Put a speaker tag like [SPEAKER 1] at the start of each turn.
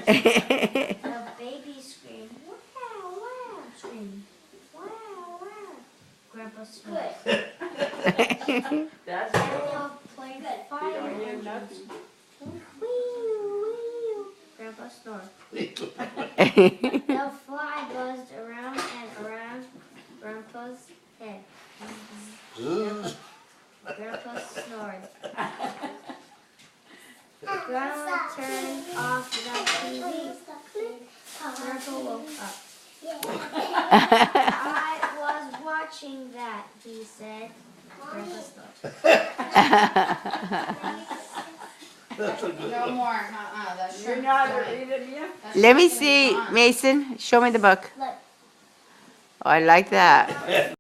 [SPEAKER 1] The baby screamed, wow, wow. Screamed, wow, wow. Grandpa snores.
[SPEAKER 2] That's
[SPEAKER 1] Daniel played
[SPEAKER 2] You
[SPEAKER 1] fire
[SPEAKER 2] don't hear
[SPEAKER 1] engines.
[SPEAKER 2] nothing.
[SPEAKER 1] Wee. Grandpa snored. The fly buzzed around and around Grandpa's head. Grandpa snored. Grandma turned off the TV. Grandpa woke up. I was watching that, he said. Grandpa snored.
[SPEAKER 3] No more, that's
[SPEAKER 2] You're not reading yet?
[SPEAKER 4] Let me see, Mason. Show me the book.
[SPEAKER 1] Look.
[SPEAKER 4] Oh, I like that.